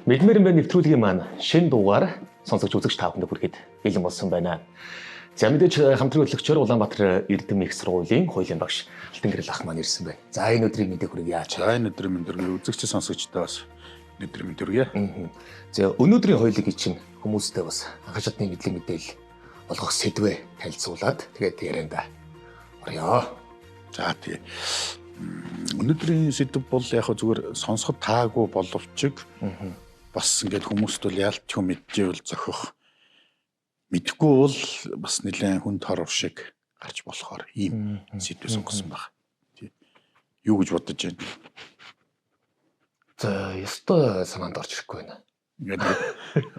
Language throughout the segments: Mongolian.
Мэдмээр байна нэвтрүүлгийн маань шинэ дугаар сонсогч үзэгч та бүхэнд хүрэхэд бэлэн болсон байна. За мэдээж хамтран хөтлөгчөөр Улаанбаатар Эрдэм их сургуулийн хуулийн багш Алтан гэрэл ах маань ирсэн байна. За энэ өдрийн мэдээг хүргье. За энэ өдрийн мэдээг үзэгч сонсогчдоо бас өдрийн мэд хүргье. За өнөөдрийн хуулийн чинь хүмүүстэй бас анхаарал татны мэдлэг мэдээлэл олгох сэдвээ танилцуулаад тэгээд ярианда орё. За тэгээ өнөөдрийн сэдв бол яг зүгээр сонсоход таагүй боловч бас ингээд хүмүүст бол яалтчгүй мэджээвэл зохих мэдхгүй бол бас нэлээд хүн тор шиг гарч болохоор ийм сэдв сонгосон баг. Юу гэж бодож байна? За ёстой санаанд орж ирэхгүй байна. Ингээд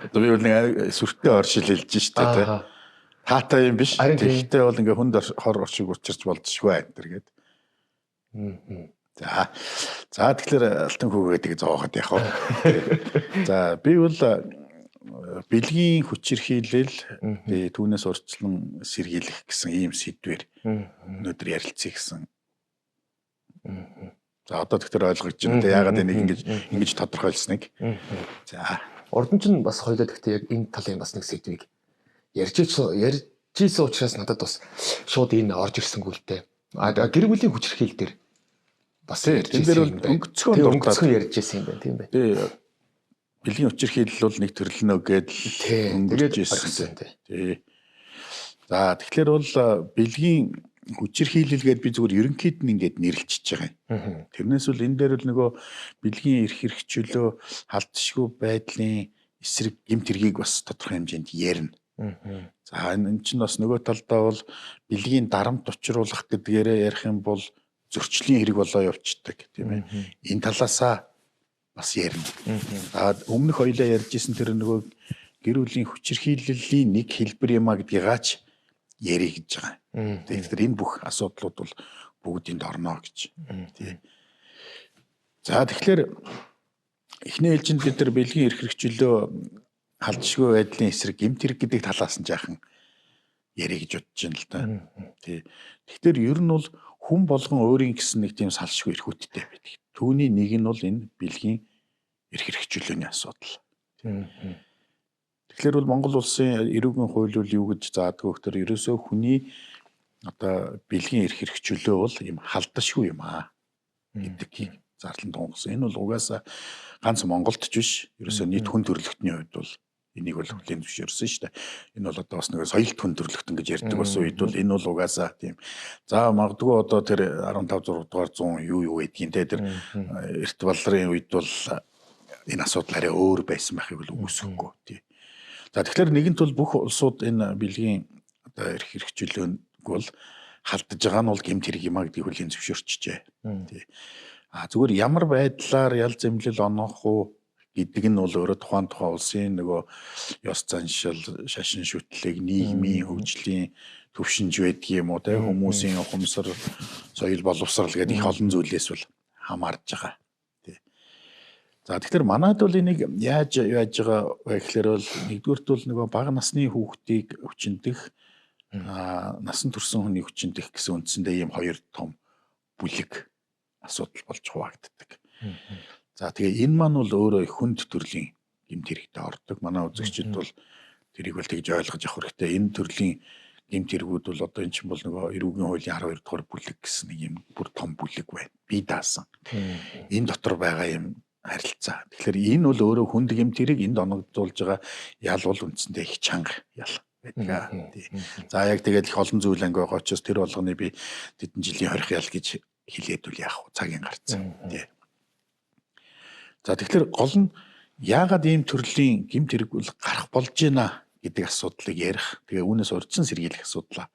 одоо би бол нэг сүртэй оршил хэлж штэ тий. Таатай юм биш. Тэгэхдээ бол ингээд хүнд хор оршиг учирч болдшгүй энэ төр гээд. За тэгэхээр алтан хүүгээ тэгээ зоохот яах вэ? За би бол бэлгийн хүчирхийлэл түүнээс урьдчилан сэргийлэх гэсэн ийм сэдвээр өнөөдөр ярилцъя гэсэн. За одоо тэгэхээр ойлгож байна. Яагаад энийг ингэж тодорхойлсныг. За урд нь ч бас хоёлоо гэхдээ яг энэ талын бас нэг сэдвийг ярьжсэн учраас надад бас шууд энэ орж ирсэнгүй л дээ. Гэр бүлийн хүчирхийлэл дээр бас энэ дээр бол өнгөцгөн ярьжсэн юм байна тийм байна. Тий бэлгийн хүчирхийлэл бол нэг төрлөнөө гэдэл өнгөрчсэн. Тий. За тэгэхээр бол бэлгийн хүчирхийлэл гэдээ би зүгээр ерөнхийд нь ингээд нэрлэлчихэж байгаа юм. Тэрнээс бол энэ дээр л нөгөө бэлгийн эрх хэрэгчлөө халдшгүй байдлын эсрэг гэмт хэргийг бас тодорхой хэмжээнд ярина. За энэ чинь бас нөгөө талдаа бол бэлгийн дарамт учруулах гэдгээрээ ярих юм бол зөрчлийн хэрэг болоо явцдаг тийм ээ. Энэ талаасаа бас ярина. За өмнөх хоёлаа ярьжсэн тэр нөгөө гэр бүлийн хүчирхийллийн нэг хэлбэр юмаа гэдгийгаач ярих гэж байгаа. Тэгэхээр энэ бүх асуудлууд бол бүгдэнд орно гэж. Тий. За тэгэхээр эхний ээлжинд бид нар бэлгийн эрх хэрэгчлөө халдшгүй байдлын эсрэг гэмт хэрэг гэдэг талаас нь жаахан ярих гэж бодож байна л да. Тий. Тэгэхээр ер нь бол хүн болгон өөрийн гэсэн нэг тийм салшгүй эрхүүдтэй байдаг. Түүний нэг нь бол энэ бэлгийн эрх хэрэгчлөөний асуудал. Тэгэхээр бол Монгол улсын эрүүгийн хууль бол юу гэж заадгүй гэхээр ерөөсөө хүний одоо бэлгийн эрх хэрэгчлөө бол юм халдашгүй юм аа гэдгийг зарлан тунхсан. Энэ бол угаасаа ганц Монголд ч биш. Ерөөсөө нийт хүн төрөлхтний хувьд бол энийг бол хүлээн зөвшөөрсөн шүү дээ. Энэ бол одоо бас нэг соёлт хүн төрөлхтөн гэж ярьдаг бас үед бол энэ бол угаасаа тийм. За магадгүй одоо тэр 15 6 дугаар 100 юу гэдгийг те тэр эрт балрын үед бол энэ асуудал арай өөр байсан байхыг бол үгүйсэхгүй тий. За тэгэхээр нэгэнт бол бүх улсууд энэ бэлгийн одоо эрх хэрэгчлөөг бол халдж байгаа нь бол гэмт хэрэг юм а гэдгийг хүлээн зөвшөөрчихжээ. Тий. Зүгээр ямар байдлаар ял зэмлэл оноох уу гэдэг нь бол өөрөө тухайн улсын нөгөө ёс заншил, шашин шүтлэг, нийгмийн хөгжлийн төвшинж байдгийг юм уу те хүмүүсийн ухамсар, соёл боловсрал гэдэг их олон зүйлээс бол хамаарж байгаа. За тэгэхээр манайд бол энийг яаж байгаа вэ гэхээр бол нэгдүгürt бол нөгөө бага насны хүүхдийг өвчнөдөх насан турсан хүний өвчнөдөх гэсэн үндсэндээ ийм хоёр том бүлэг асуудал болж хуваагддаг. За тэгээ энэ маань бол өөрөө хүнд төрлийн гэмт хэрэгтээ ордог. Манай үзэгчид бол тэрийг бол тэгж ойлгож авах хэрэгтэй. Энэ төрлийн гэмт хэрэгүүд бол одоо эн чинь бол нөгөө эрүүгийн хуулийн 12 дугаар бүлэг гэсэн нэг юм бүр том бүлэг байна. Би даасан. Энэ дотор байгаа юм харилцаа. Тэгэхээр энэ бол өөрөө хүнд гэмт хэрэг энд оногдуулж байгаа ял бол үндсэндээ их чанга ял байдаг. За яг тэгээд их олон зүйл анги байгаа учраас тэр болгоны би тэдэн жилийн хорих ял гэж хэлээд үл яах вэ? Цагийн гарцсан. Тий. За тэгэхээр гол нь яагаад ийм төрлийн гэмт хэрэг бол гарах болж байна гэдэг асуудлыг ярих. Тэгээ үүнээс урьдчилан сэргийлэх асуудлаа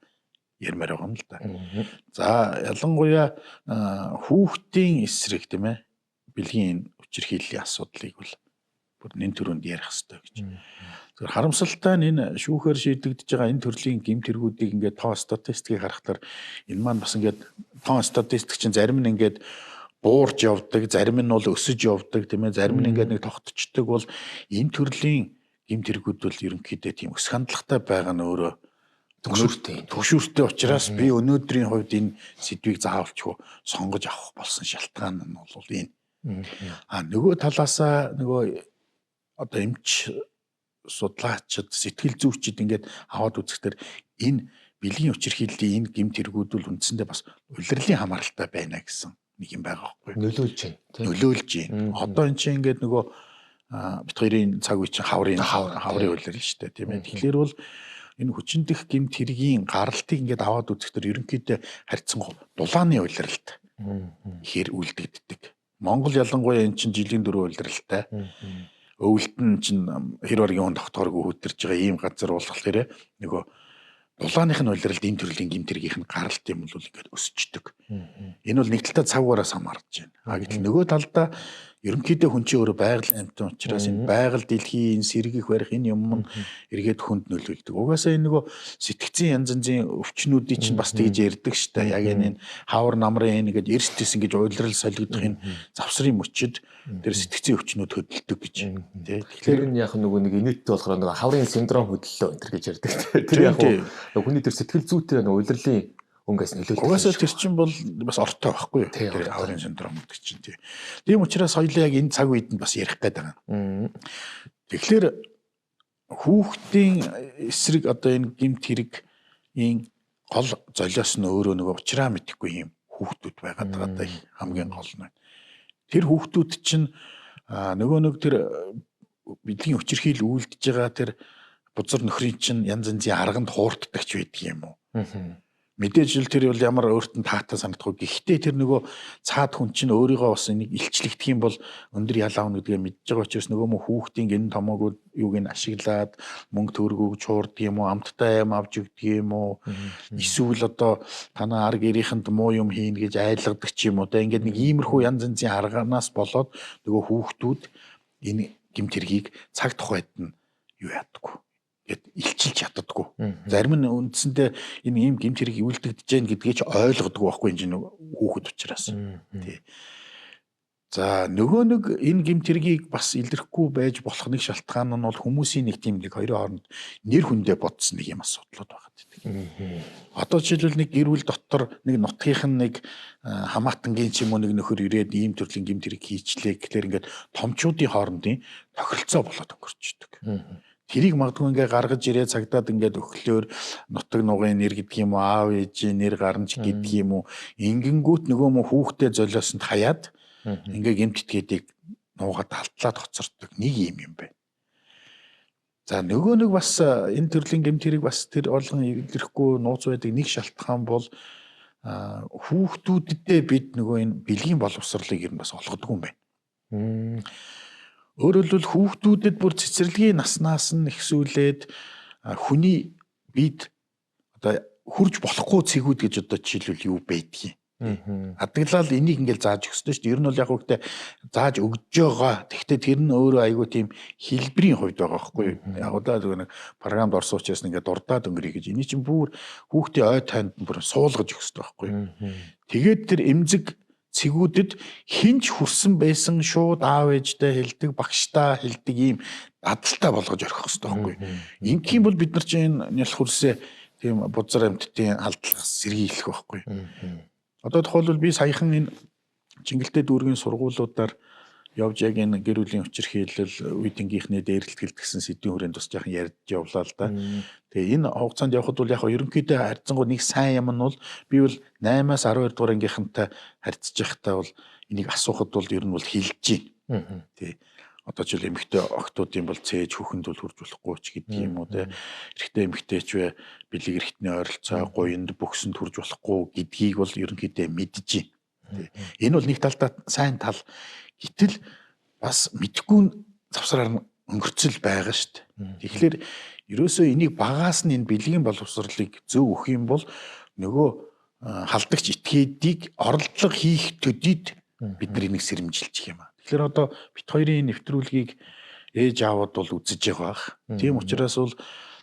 ярмаар байгаа юм л да. За ялангуяа хүүхдийн эсрэг тийм ээ бэлгийн хүчирхийллийн асуудлыг бол бүр нэн төрөнд ярих хэрэгтэй гэж. Тэгэхээр харамсалтай нь энэ шүүхээр шийдэгдэж байгаа энэ төрлийн гэмт хэрэгүүдийг ингээд тоо статистикийг харахаар энэ маань бас ингээд тоо статистик чинь зарим нь ингээд буурж явдаг, зарим нь бол өсөж явдаг тийм ээ, зарим нь ингээд нэг тогтцдог бол энэ төрлийн гэмт хэрэгүүд бол ерөнхийдөө тийм өсөх хандлагатай байгаа нь өөрөө төвшөртэй учраас би өнөөдрийн хувьд энэ сэдвийг заавалчгүй сонгож авах болсон шалтгаан нь бол энэ. Нөгөө талаасаа нөгөө одоо эмч судлаачид сэтгэл зүйчид ингээд аваад үзэхдээ энэ бэлгийн хүчирхийллийн энэ гэмт хэрэгүүд бол үндсэндээ бас улирлын хамааралтай байна гэсэн нэг юм байгаа байхгүй юу? Нөлөөлж байна. Нөлөөлж байна. Одоо эн чинь ингээд нөгөө бит хоёрын цаг үе чинь хаврын улирал шүү дээ, тийм ээ. Тэгэхээр бол энэ хүчиндэх гэмт хэргийн гаралтыг ингээд аваад үзэхдээ ерөнхийдөө харьцангуй дулааны улиралд хэр үлдэгддэг. Монгол ялангуяа эн чинь жилийн 4 улиралтай. Өвөлтөн чинь хэр баргийн хүн тогтооргүй хөдөрж байгаа ийм газар болохоор нөгөө дулааных нь улиралд энэ төрлийн гэмт хэргийнх нь гаралт юм бол ингээд өсчдөг. Энэ бол нэг талдаа цагуураас хамаарч байна. Гэтэл нөгөө талдаа ерөнхийдөө хүн чинь өөрөө байгаль амтан учраас энэ байгаль дэлхийн сэргийх барих энэ юм нь эргээд хүнд нөлөөлдөг. Угаасаа энэ нөгөө сэтгцийн янз янзын өвчнүүдийн чинь бас тэгж ярддаг штэ. Яг энэ хавар намрын ингээд эрсдэс ингэж улирал солигдох энэ завсрын мөчид тэр сэтгцийн өвчнүүд хөдөлдөг гэж. Тэгэхээр энэ яг нөгөө нэг инээдтэй болохоор нөгөө хаврын синдром хөдлөлөө энэ төр гэж ярьдаг. Тэр яг хүний тэр сэтгэл зүйтэй нөгөө улирлын өнгөөс нөлөөлдөг. Угаасаа тэр чинь бол бас ортой байхгүй юу? Тэр хаврын синдром гэдэг чинь тийм учраас хоёулаа яг энэ цаг үед нь бас ярих гээд байгаа. Тэгэхээр хүүхдийн эсрэг одоо энэ гэмт хэргийн гол золиос нь өөрөө нөгөө учраа мэдэхгүй юм хүүхдүүд байгаад байгаа даа хамгийн гол нь. Тэр хүүхдүүд чинь нөгөө нэг тэр бэлгийн хүчирхийл үйлдэж байгаа тэр бузар нөхрийн чинь янз янзын арганд хуурддаг ч байдаг юм уу? Мэдээж л тэр бол ямар өөртөө таатай санагдахгүй. Гэхдээ тэр нөгөө цаад хүн чинь өөрийгөө бас энийг илчлэгдэх юм бол өндөр ялаа авна гэдгээ мэдж байгаа учраас нөгөө мөн хүүхдийн гэн томоогууд юуг нь ашиглаад мөнгө төгрөгөг чуурдаг юм уу, амттай юм авч өгдөг юм уу? Эсвэл одоо танаа ар гэрийнхэнд муу юм хийн гэж айлгадаг ч юм уу? Одоо ингээд нэг иймэрхүү янз янзын арганаас болоод нөгөө хүүхдүүд энэ гэмт хэргийг цаг тухайд нь юу яадаггүй. Илчилж яддаггүй. Зарим нь үндсэндээ энэ ийм гэмт хэрэг ивэлдэгдэж байна гэдгээ ч ойлгодгүй байхгүй энэ хүүхэд учраас. Тий. За нөгөө нэг энэ гэмт хэргийг бас илэрхгүй байж болох нэг шалтгаан нь бол хүмүүсийн нэг тийм нэг хоёрын хооронд нэр хүндээ бодсон нэг юм асуудлууд байгаа гэдэг. Одоо жишээлбэл нэг гэр бүл дотор нэг нутгийнх нь нэг хамаатангийн ч юм уу нэг нөхөр ирээд ийм төрлийн гэмт хэрэг хийчлээ гэхлээр ингээд томчуудын хоорондын тохиролцоо болоод өнгөрчдөг. Тэрийг магадгүй ингээ гаргаж ирээ цагдаад ингээд өглөөр нутаг нугын нэр гэдэг юм уу аав ээжийн нэр гарч гэдэг юм уу ингэнгүүт нөгөө мө хүүхдээ золиосонд хаяад ингээ гэмт итгэдэг нуугаад талтлаад хоцордог нэг юм байна. За нөгөө нэг бас энэ төрлийн гэмт хэрэг бас тэр олгон илэрхгүй нууц байдаг нэг шалтгаан бол хүүхдүүддээ бид нөгөө энэ бэлгийн боловсролыг ер нь бас олгодгүй юм байна. Өөрөөр хэлбэл хүүхдүүдэд бүр цэцэрлэгийн наснаас нь ихсүүлээд хүний бид одоо хурж болохгүй цэгүүд гэж одоо жишээлбэл юу байдгийг. Хадгалал энийг ингээл зааж өгсөн шүү дээ. Ер нь бол яг үгтэй зааж өгж байгаа. Тэгвэл тэр нь өөрөө айгүй тийм хэлбэрийн хувьд байгаа байхгүй юу? Яг удаа зөв нэг програмд орсон учраас ингээд дурдаад өнгөрье гэж. Эний чинь бүр хүүхдийн ой танд бүр суулгаж өгсөн байхгүй юу? Тэгээд тэр эмзэг цэгүүдэд хинж хүрсэн байсан шууд аав ээжтэй хэлдэг, багштай хэлдэг ийм дадалтай болгож орхих хэрэгтэй байхгүй юу? Ингийн бол бид нар чинь нялх хүрсээ тийм бузар амьтдын халдлагаас сэргийлэх байхгүй юу? Одоо тухайлбал би саяхан энэ Чингэлтэй дүүргийн сургуулиудаар явж яг энэ гэр бүлийн хүчирхийлэл үе тэнгийнхнээ дээрлэлт гэсэн сэдвийн хүрээнд бас яхан ярьж явлаа л да. Тэгээ энэ хугацаанд явхад бол яг ерөнхийдөө харьцангуй нэг сайн юм нь бол би бол 8-аас 12 дугаар ангийнхантай харьцаж байхдаа бол энийг асуухад бол ер нь бол хэлж байна. Тий. Одоо ч л эмэгтэй охтуудын бол цээж хөхөнд бол хүрж болохгүй ч гэдэг юм уу те. Эрэгтэй эмэгтэйч вэ бэлэг эрхтний ойролцоо гуйнд бөхсөнд хүрж болохгүй гэдгийг бол ерөнхийдөө мэдж байна. Энэ бол нэг талдаа сайн тал. Гэтэл бас мэдгүй завсраар өнгөрцөл байгаа шүү дээ. Тэгэхээр ерөөсөө энийг багаас нь энэ бэлгийн боловсролыг зөв өгөх юм бол нөгөө халдагч этгээдийг оролдлого хийх төдийд бид нар энийг сэрэмжилчих юм аа. Тэгэхээр одоо бит хоёрын нэвтрүүлгийг ээж аавууд бол үзэж байгаа бах. Тийм учраас бол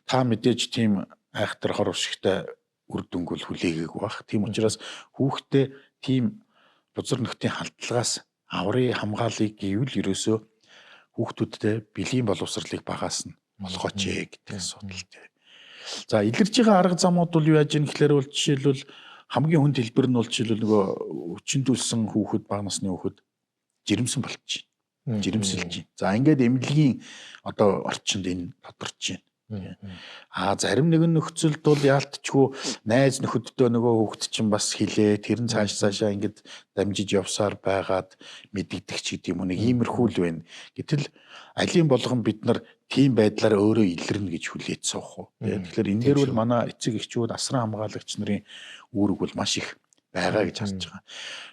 та мэдээж тийм айхтар хор уршигтай үр дүнг бол хүлээгээгүй бах. Тийм учраас хүүхдээ тийм бузар нөхдийн халдлагаас аврын хамгаалыг гэвэл ерөөсөө хүүхдүүдтэй бэлгийн боловсролыг багаас нь болгооч гэдэг асуудал тийм. За илэрж байгаа арга замууд бол юу яаж ийм гэхээр бол жишээлбэл хамгийн хүнд хэлбэр нь бол жишээлбэл нөгөө хүчинтүүлсэн хүүхэд бага насны хүүхэд жирэмсэн болчих. жирэмсэлж байна. За ингээд эмнэлгийн одоо орчинд энэ тодорч байна. Зарим нэгэн нөхцөлд бол яалтчгүй найз нөхөддөө нөгөө хүүхэд чинь бас хилээ тэр нь цаашаа ингээд дамжиж явсаар байгаад мэдэгдэх ч гэдэг юм уу нэг иймэрхүү л байна. Гэтэл алийн болгон бид нар тийм байдлаар өөрөө илэрнэ гэж хүлээж суух уу. Тэгэхээр энэ дээр бол манай эцэг эхчүүд асран хамгаалагч нарын үүрэг бол маш их байгаа гэж харж байгаа.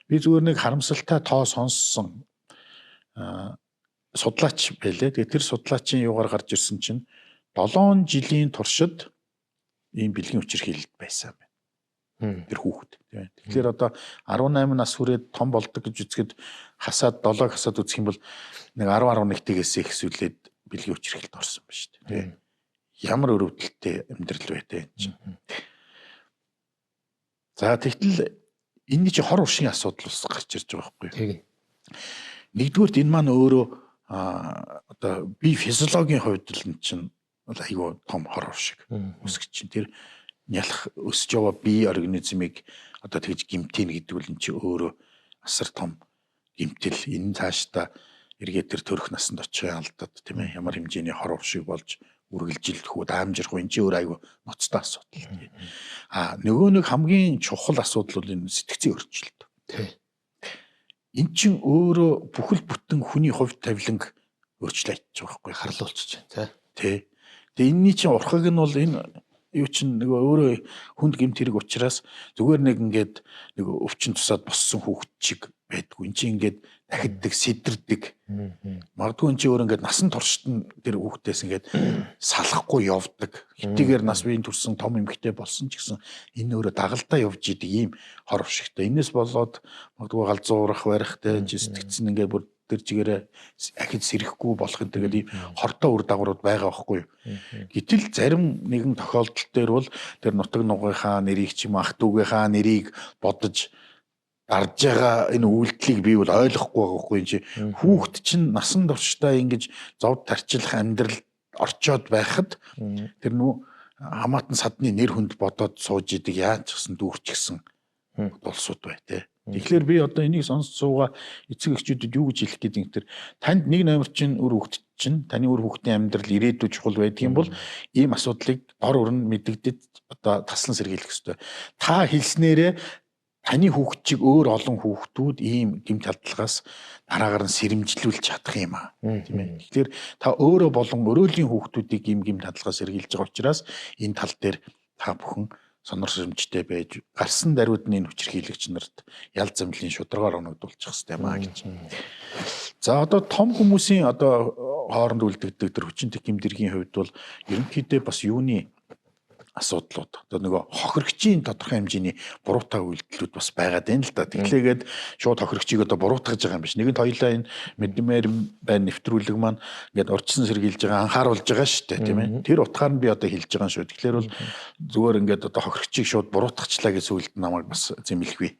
Би зүгээр нэг харамсалтай тоо сонссон судлаач байлээ. Тэгээ тэр судлаачийн юугаар гарч ирсэн чинь 7 жилийн туршид ийм бэлгийн хүчирхийлэлд байсан байна. Тэр хүүхэд. Тэгэхээр одоо 18 нас хүрээд том болдог гэж үзэхэд хасаад 7-г хасаад үзэх юм бол нэг 10-11-ээс ихсүүлээд бэлгийн хүчирхийлэлд орсон ба шүү дээ. Ямар өрөвдөлттэй амьдрал байтай энэ чинь. За тэгтэл энэ чинь хор уршийн асуудал ус гарч ирж байгаа байхгүй юу? Нэгдүгürt энэ маань өөрөө одоо бие физиологийн хувьд л энэ чинь айгүй том хор уршиг үсгэж чинь тэр нялх өсөж яваа бие организмыг одоо тэгж гэмтэнэ гэдэг үл энэ чинь өөрөө асар том гэмтэл энэ цаашдаа эргээд тэр төрөх насанд очихын алдад тийм ээ ямар хэмжээний хор уршиг болж үргэлжилдэх үү даамжрах үү энэ чинь өөр айгүй ноцтой асуудал. Нөгөө нэг хамгийн чухал асуудал бол энэ сэтгцийн өөрчлөлт. Энэ чинь өөрөө бүхэл бүтэн хүний хувь тавиланг өөрчлөж байгаа байхгүй харлуулчих чинь тий. Тэгээ энэний чинь урхаг нь бол энэ юу чинь нөгөө өөрөө хүнд гэмт хэрэг учраас зүгээр нэг ингээд нэг өвчин тусаад боссон хүүхэд чиг байдгүй. Энд чинь ингээд дахиддаг, сэдэрдэг. Магадгүй энэ чинь өөр ингээд насан туршид нь тэр хүүхдээс ингээд салахгүй явдаг. Хэдийгээр нас биеийн төрсэн том эмэгтэй болсон ч гэсэн энэ өөрөө дагалдаа явж идэг ийм хор уршигтай. Энээс болоод магадгүй галзуурах, барихтай, сэтгцэн ингээд бүр тэр чигээрээ ахиж сэрэхгүй болох энэ тэгээд ийм хортой үр дагаврууд байгаа байхгүй юу. Гэтэл зарим нэгэн тохиолдол дээр бол тэр нутаг нугийнхаа нэрийг ч юм ах дүүгийнхаа нэрийг бодож дарж байгаа энэ үйлдэлийг би бол ойлгохгүй байгаа хгүй энэ хүүхэд чинь насан туршдаа ингэж зовд тарчлах амьдрал орчоод байхад тэр нүү хамаатан садны нэр хүнд бодоод сууж идэг яаж гэсэн дүүрчихсэн болсууд бай тээ. Тэгэхээр би одоо энийг сонсож суугаа эцэг эхчүүдэд юу гэж хэлэх гээд юм тэр танд нэг номер чинь үр хүүхэд чинь таны үр хүүхдийн амьдрал ирээдүйд чухал байдаг юм бол ийм асуудлыг дор өрн мэдэгдэж одоо таслан сэргийлэх ёстой. Та хэлснээрээ таны хүүхэд чиг өөр олон хүүхдүүд ийм гэмт халдлагаас дараагаар нь сэрэмжлүүлж чадах юм аа тийм ээ. Тэгэхээр та өөрөө болон өрөөлийн хүүхдүүдийг ийм гэмт халдлагаас сэргийлж байгаа учраас энэ тал дээр та бүхэн сонор сэрэмжтэй байж гарсан даруйдны энэ хүчирхийлэгч нарт ял замлын шударгаар оногдуулчих хэвээр маа гэж. За одоо том хүмүүсийн одоо хооронд үлдэгдэг тэр хүчин гэмтэргийн хувьд бол ерөнхийдөө бас юуны асуудлууд одоо нөгөө хохирогчийн тодорхой хэмжээний буруутай үйлдэлүүд бас байгаад байна л да. Тэглээгээд шууд хохирогчийг одоо буруутгаж байгаа юм биш. Нэгэнт хоёлаа энэ мэдмээр байна нэвтрүүлэг маань ингээд урьдчилан сэргийлж байгаа анхааруулж байгаа шүү дээ тийм ээ. Тэр утгаар нь би одоо хэлж байгаа шүү. Тэгэхээр бол зүгээр ингээд одоо хохирогчийг шууд буруутгачлаа гэж сүлд намайг бас зэмлэхгүй.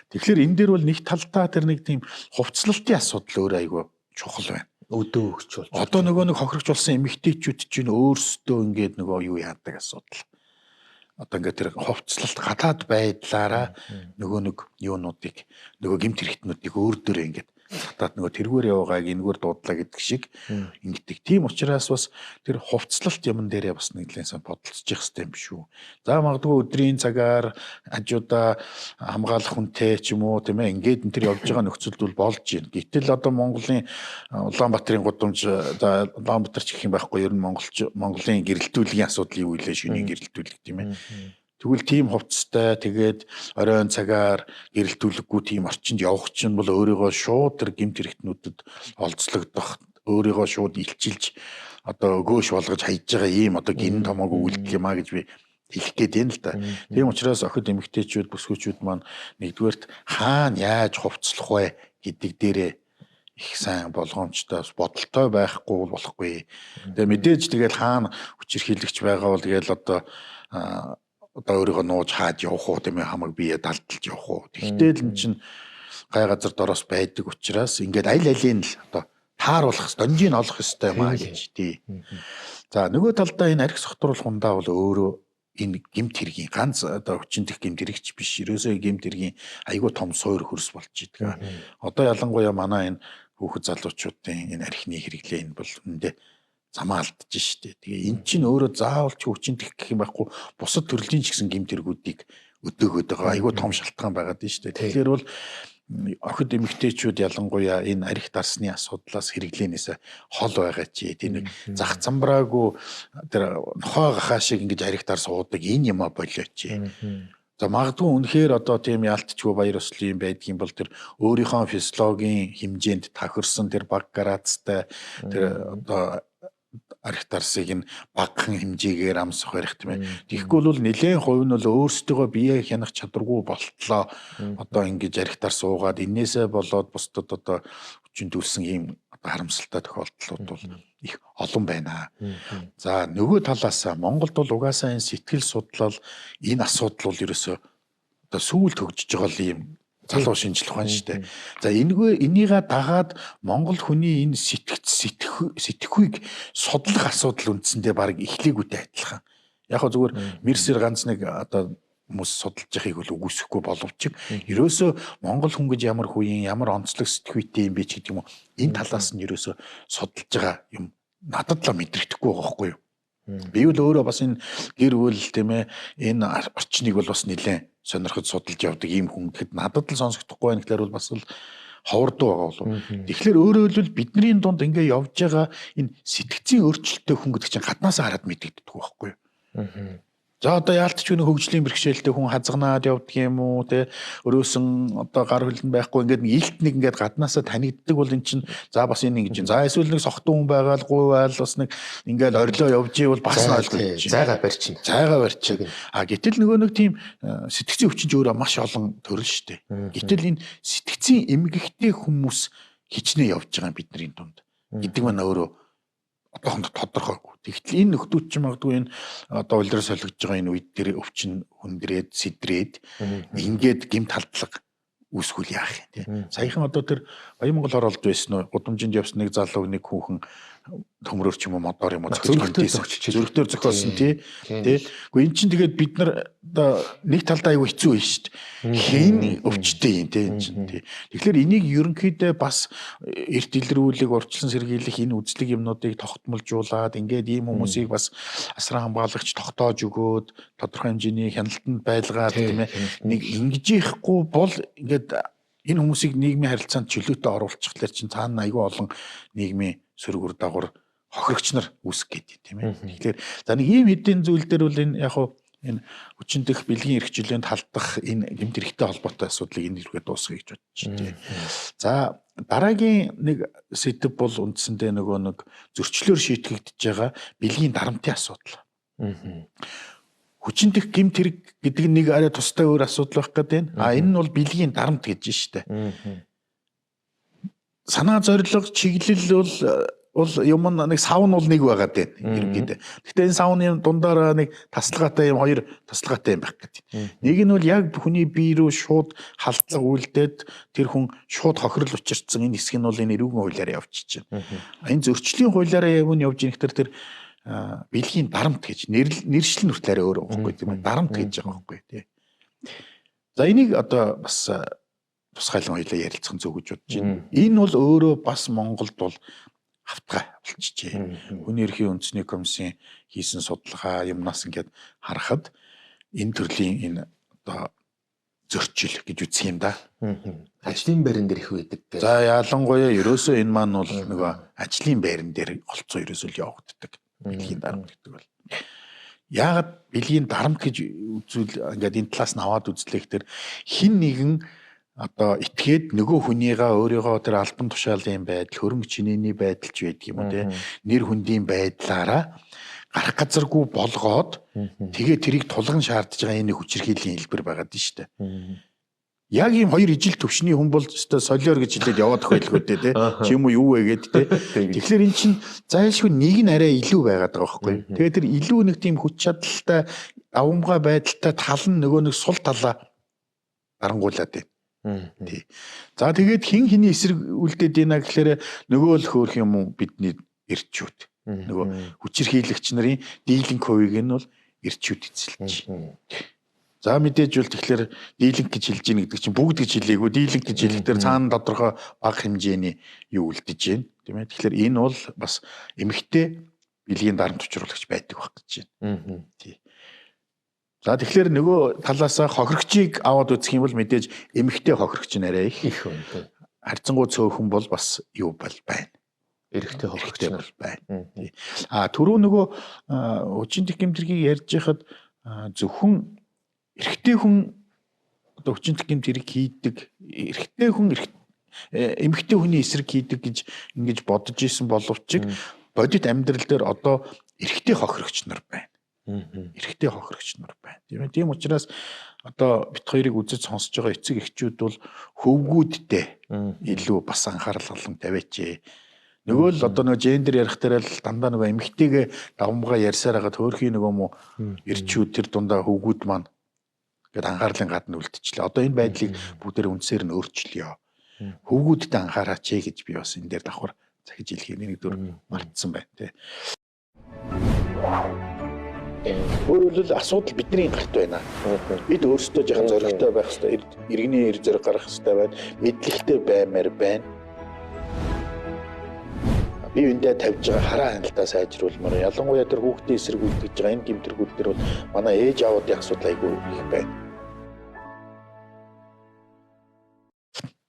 Тэгэхээр энэ дээр бол нэг талдаа тэр нэг тийм хувцлалтын асуудал өөр айгүй чухал байна. Өдөө өгч болж. Одоо нөгөө нэг хохирогч болсон эмэгтэйчүүд чинь өөрсдөө ингээд нөгөө юу яадаг асуудал. Одоо ингээд тэр хувцлалт гадаад байдлаараа нөгөө нэг юунуудыг нөгөө гэмт хэрэгтнүүдийг өөр дөөрэ ингээд гадаад нөгөө тэргээр яваагааг энэгээр дуудлаа гэдэг шиг ингэдэг. Тийм учраас бас тэр хувцлалт юм дээрээ бас нэгэн сан бодолцож явах хэрэгтэй юм биш үү. За магадгүй өдрийн цагаар хажуудаа хамгаалах хүнтэй ч юм уу тийм ээ ингээд энэ тэр явж байгаа нөхцөлд бол болж байна. Гэтэл одоо Монголын Улаанбаатарын гудамж за Улаанбаатар ч гэх юм байхгүй ер нь Монголын гэрэлтүүлгийн асуудал юу илээ шөнийн гэрэлтүүлэг тийм ээ. Тэгвэл тийм хувцастай тэгээд оройн цагаар гэрэлтүүлэггүй тийм орчинд явах чинь бол өөрийгөө шууд тэр гэмт хэрэгтнүүдэд олзлогдох өөрийгөө шууд илчилж одоо өгөөш болгож хайж байгаа ийм одоо гин томоогүй үйлдэл юм а гэж би хэлэх гээд байна л да. Тийм учраас охид эмэгтэйчүүд бүсгүүчүүд маань нэгдүгээрт хаана яаж хувцлах вэ гэдэг дээрээ их сайн болгоомжтой бодолтой байхгүй болохгүй. Тэгээ мэдээж тэгээд хаана хүчирхийлэгч байгаа бол тэгэл одоо өөрийгөө нууж хаад явах уу тийм ээ хамаг бие далдалж явах уу. Тэгтэл энэ чинь гай газар дороос байдаг учраас ингээд аль алийн л одоо тааруулах донжийг олох ёстой маа гэж тий. За нөгөө талдаа энэ арх сохтруулах ундаа бол өөрөө энэ гэмт хэргийн ганц одоо хүчинтэх гэмт хэрэгч биш. Ерөөсөө гэмт хэргийн айгүй том суур хөрс болж идэг. Одоо ялангуяа манай энэ хүүхэд залуучуудын энэ архины хэрэглээ энэ бол үндэ замаа алдаж штэ. Тэгээ эн чинь өөрөө заавал ч хүчин гэх юм байхгүй бусад төрлийн ч гэсэн гэмтэргүүдийг өдөөгöd байгаа айгүй том шалтгаан байгаад штэ. Тэгэхээр бол охид эмэгтэйчүүд ялангуяа энэ арх дарсны асуудлаас хэрэглээнээс хол байгаа чи тийм нэг зах замбраагүй тэр нохоо гахаа шиг ингэж арх дар суудаг энэ юм а болооч. За магадгүй үнэхээр одоо тийм яалтчгүй баяр ёслол юм байдгийн бол тэр өөрийнхөө физиологийн хэмжээнд тохирсон тэр баг градустай тэр одоо арх дарсыг нь багахан хэмжээгээр амсах байх тийм ээ. Тэгэхгүй бол нэлээд хувь нь бол өөрсдөө бие хянах чадваргүй болтлоо. Одоо ингэж арх дарс суугаад энээсээ болоод бусдад одоо хүчнэтүүлсэн ийм харамсалтай тохиолдлууд бол их олон байна. За нөгөө талаас Монголд бол угаасаа энэ сэтгэл судлал энэ асуудал бол ерөөсөө одоо сүүлд хөгжиж байгаа юм залуу шинжлэх ухаан шүү дээ. За энийгээ дагаад Монгол хүний энэ сэтгэхүйг судлах асуудал үндсэндээ баг эхлээгүйтэй адилхан. Яг хөө зүгээр Мерсер ганц нэг одоо хүмүүс судалж яхийг бол үгүйсэхгүй боловч ерөөсөө Монгол хүн гэж ямар хүчин ямар онцлог сэтгэхүйтэй юм бэ ч гэдэг юм уу энэ талаас нь ерөөсөө судалж байгаа юм надад л мэдрэгдэхгүй байгаа байхгүй юу. Би бол өөрөө бас энэ гэр бүл тийм ээ энэ орчныг бол бас нэлээд сонирхож судалж явдаг ийм хүн гэхэд надад л сонсогдохгүй байх гэхээр бол бас л ховордуу байгаа болов. Тэгэхээр өөрөө л бидний дунд ингээ явж байгаа энэ сэтгцийн өөрчлөлттэй хүн гэдэг чинь гаднаасаа хараад мэдэгддэг байхгүй юу. За одоо яалтч нэг хөгжлийн бэрхшээлтэй хүн хазганаад явдаг юм уу те өрөөсөн одоо гар хөлн байхгүй ингээд илт нэг ингээд гаднаасаа танигддаг бол эн чинь за бас энэ ингэж за эсвэл нэг сохтун хүн байгаа л гуйвал бас нэг ингээд орилоо явж ивэл бас ойлгож зайгаа барьчихна. Зайгаа барьчих. А гэтэл нөгөө нэг тийм сэтгцийн өвчин ч өөрөө маш олон төрөл штэ. Гэтэл энэ сэтгцийн эмгэгтэй хүмүүс хичнээн явж байгаа бидний дунд гэдэг маань өөрөө одоохонд тодорхойгүй. Тэгтэл энэ нөхдүүд ч магадгүй энэ одоо улирал солигдож байгаа энэ үед тэр өвчин хүндрээд сэдрээд ингээд гэмт халдлага үүсгүүл яах юм тий. Саяхан одоо тэр Баянмонгол оролд байсан уу гудамжинд явсан нэг залуу нэг хүүхэн төмрөөр ч юм уу модоор юм уу зөрөгтөөр зохиосон тий. Гэхдээ эн чинь тэгээд бид нар одоо нэг талдаа аягүй хэцүү байна шүү дээ. Хийн өвчтэй юм тий энэ чинь тий. Тэгэхээр энийг ерөнхийдөө бас эрт илрүүлэг урьдчилан сэргийлэх энэ үзлэг юмнуудыг тогтмолжуулаад ингээд ийм хүмүүсийг бас асран хамгаалагч тогтоож өгөөд тодорхой хэмжээний хяналтанд байлгаад тийм ээ нэг ингэж ихгүй бол ингээд энэ хүмүүсийг нийгмийн харилцаанд чөлөөтэй оруулчихлаар чинь цаана аягүй олон нийгмийн сөрөг үр дагавар хохирогч нар үүсэх гэдэг тийм ээ. Тэгэхээр за нэг ийм хэдийн зүйл дээр бол энэ яг хуу энэ хүчин дэх бэлгийн эрхчлөөнд халдах энэ гэмт хэрэгтэй холбоотой асуудлыг энэ хэрэгэд дуусгая гэж бодож байна. За дараагийн нэг сэдв бол үндсэндээ нөгөө нэг зөрчлөөр шийтгэгдэж байгаа бэлгийн дарамтын асуудал. Хүчин дэх гэмт хэрэг гэдэг нэг арай тустай өөр асуудал байх гэдэг. Энэ нь бол бэлгийн дарамт гэж штэ. Санаа зорилго чиглэл бол юм нэг савн бол нэг байгаад байна ерөнхийдөө. Гэхдээ энэ савны дундаараа нэг тасалгаатай юм хоёр тасалгаатай юм байх гэдэг. Нэг нь бол яг хүний бие рүү шууд халдлага үйлдээд тэр хүн шууд хохирол учирцсан энэ хэсэг нь бол энэ эрүүгийн хуулиараа явчихж байна. Энэ зөрчлийн хуулиараа яг нь явж ирэх тэр бэлгийн дарамт гэж нэршлэн хүртлээр өөр байхгүй тийм ээ дарамт гэж байгаа байхгүй тий. За энийг одоо бас тусгайлан хоёлаа ярилцсан зөв гэж бодож байна. Энэ бол өөрөө бас Монголд бол хавтгай болчихжээ. Хүний эрхийн үндэсний комиссийн хийсэн судалгаа юмнаас ингээд харахад энэ төрлийн энэ одоо зөрчил гэж үзэх юм да. Ажлын байран дээр их байдаг. За ялангуяа ерөөсөө энэ маань бол нөгөө ажлын байран дээр олцоо ерөөсөө явагддаг. Бэлгийн дарамт гэдэг бол яагаад бэлгийн дарамт гэж үзвэл ингээд энэ талаас нь аваад үзлэх тэр хин нэгэн одоо итгээд нөгөө хүнийгаа өөрийгөө тэр албан тушаалын байдал хөрөнгө чинээний байдал ч байдаг юм уу те нэр хүндийн байдлаараа гарах газаргүй болгоод тэгээ тэрийг тулган шаардж байгаа энэ хүчирхийллийн хэлбэр байгаад нь штэ. Яг ийм хоёр ижил төвшний хүн бол өстой солиор гэж хэлээд яваад байх байлгүй те чи юм уу юу вэ гэд те. Тэгэхээр эн чинь зайлшгүй нэг нь арай илүү байгаад байгаа байхгүй. Тэгээ тэр илүү нэг тийм хүч чадалтай давамгай байдалтай тал нь нөгөө нэг сул талаа дарангуулад байна. Тий. За тэгээд хин хиний эсрэг үлдээд ийна гэхээр нөгөө л хөөх юм уу бидний эрчүүд. Нөгөө хүчирхийлэгч нарын дийлэнх хувийг нь бол эрчүүд эзэлж. За мэдээж бол тэгэхээр дийлэнх гэж хэлж ийн гэдэг чинь бүгд гэж хэлээгүй. Дийлэнх гэж хэлэхдээ цаана тодорхой бага хэмжээний юу үлдэж байна. Тийм ээ. Тэгэхээр энэ бол бас эмэгтэй бэлгийн дарамт учруулагч байдаг байх гэж байна. Тий. За тэгэхээр нөгөө талаасаа хохирогчийг аваад үзэх юм бол мэдээж эмэгтэй хохирогч нэрээ их байна. Харьцангуй цөөхөн бол бас юу байна. Эрэгтэй хохирогч бол байна. Түрүү нөгөө хүчин тэмдгэрийг ярьж байхад зөвхөн эрэгтэй хүн одоо хүчин тэмдгэрийг хийдэг, эрэгтэй хүн эмэгтэй хүний эсрэг хийдэг гэж ингэж бодож исэн боловч бодит амьдрал дээр одоо эрэгтэй хохирогч нар байна. Эрэгтэй хохирогч нар байна. Тийм учраас одоо бит хоёрыг үзэж сонсож байгаа эцэг эхчүүд бол хөвгүүдтэй илүү бас анхаарал олон тавиач. Нөгөө л одоо нөгөө гендер ярих дээр л дандаа нөгөө эмэгтэйгээ давмгаа ярьсаар хагаад хөөрхийн нөгөө мó ирчүүд тэр дундаа хөвгүүд маань гээд анхаарлын гадна үлдчихлээ. Одоо энэ байдлыг бүгдээр үндсээр нь өөрчлөё. Хөвгүүдтэй анхаараач гэж би бас энэ дээр давхар захиж хэлхийг нэг дөр мартсан байна тий. Өөрөлд асуудал бидний гарт байна. Бид өөрсдөө жоохон зоригтой байх хэрэгтэй. Иргэний эр зориг гаргах хэрэгтэй байна. Мэдлэгтэй баймаар байна. Би эндээ тавьж байгаа хараа хяналтаа сайжруулмаар. Ялангуяа тэр хүүхдийн эсрэг үлдэж байгаа энэ гэмтэргүүд төр бол манай ээж аавуудын асуудал айгүй их байна.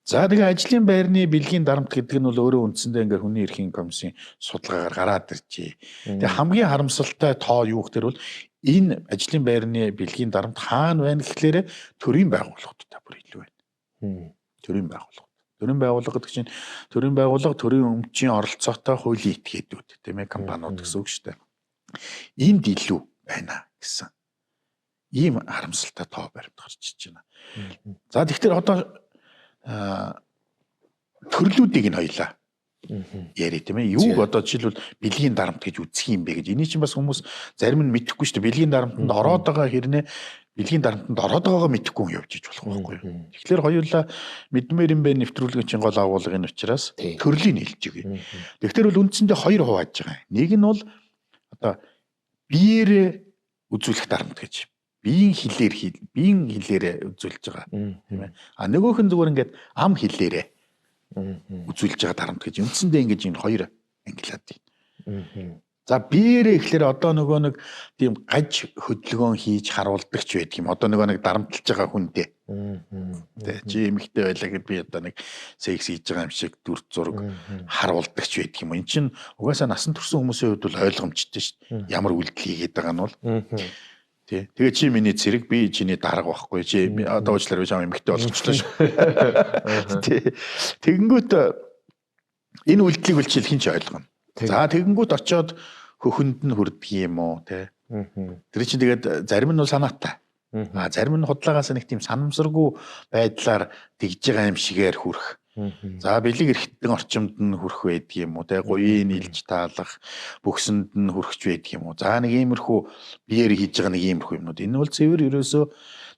За тэгээ ажлын байрны бэлгийн дарамт гэдэг нь бол өөрөө үндсэндээ ингээ хүний эрхийн комиссийн судалгаагаар гараад иржээ. Тэгээ хамгийн харамсалтай тоо юу гэхээр бол энэ ажлын байрны бэлгийн дарамт хаана байна гэхлээр төрийн байгууллагуудтай бүр илүү байна. Төрийн байгууллага. Төрийн байгууллага гэдэг чинь төрийн байгууллага төрийн өмчийн оролцоотой хуулийн этгээдүүд тийм ээ компаниуд гэсэн үг шүү дээ. Энд илүү байна гэсэн. Ийм харамсалтай тоо баримт гарч иж байна. За тэгэхээр одоо төрлүүдийг нь хоёлаа яри тийм ээ. Юуг одоо жишээлбэл бэлгийн дарамт гэж үзэх юм бэ гэж. Эний чинь бас хүмүүс зарим нь мэдэхгүй шүү дээ. Бэлгийн дарамтанд ороод байгаа хэрнээ бэлгийн дарамтанд ороод байгаагаа мэдэхгүй хүн явж иж болох байхгүй юу. Тэгэхээр хоёулаа мэдмээр юм бэ нэвтрүүлгийн гол агуулгын учраас төрлийг хэлж өгье. Тэгэхээр бол үндсэндээ хоёр хувааж байгаа. Нэг нь бол одоо биеэрээ үзүүлэх дарамт гэж. Биеийн хилээрээ үзүүлж байгаа тийм ээ. Нөгөөх нь зүгээр ингээд ам хилээрээ үзүүлж байгаа дарамт гэж. Үндсэндээ ингэж энэ хоёр ангилаад байна. За биеэрээ ихлээр одоо нөгөө нэг тийм гаж хөдөлгөөн хийж харуулдаг ч байдаг юм. Одоо нөгөө нэг дарамтлж байгаа хүнтэй. Тэ чи эмэгтэй байлаа гэд би одоо нэг секс хийж байгаа юм шиг дүр зураг харуулдаг ч байдаг юм. Энд чинь угаасаа насан турсан хүмүүсийн хувьд бол ойлгомжтой шүү дээ. Ямар үйлдэл хийгээд байгаа нь бол. Тий. Тэгээ чи миний цэрэг би чиний дарга байхгүй. Чи одоо уучлаарай би чам эмэгтэй болгочлоо шүү. Тий. Тэгэнгүүт энэ үйлдэлийг бол чи хин ч ойлгоно. За тэгэнгүүт очиод хөхөнд нь хүрдэг юм уу те. Тэр чинь тэгээд зарим нь бол санаатай. Зарим нь худлаагаас нэг тийм санамсаргүй байдлаар тэгж байгаа юм шигээр хүрэх. За бэлэг эрхтэн орчимд нь хүрэх байдаг юм уу те. Гоёын илж таалах, бөхсөнд нь хүрэх байдаг юм уу. За нэг иймэрхүү биеэр хийж байгаа нэг иймэрхүү юмнууд. Энэ бол цэвэр ерөөсөө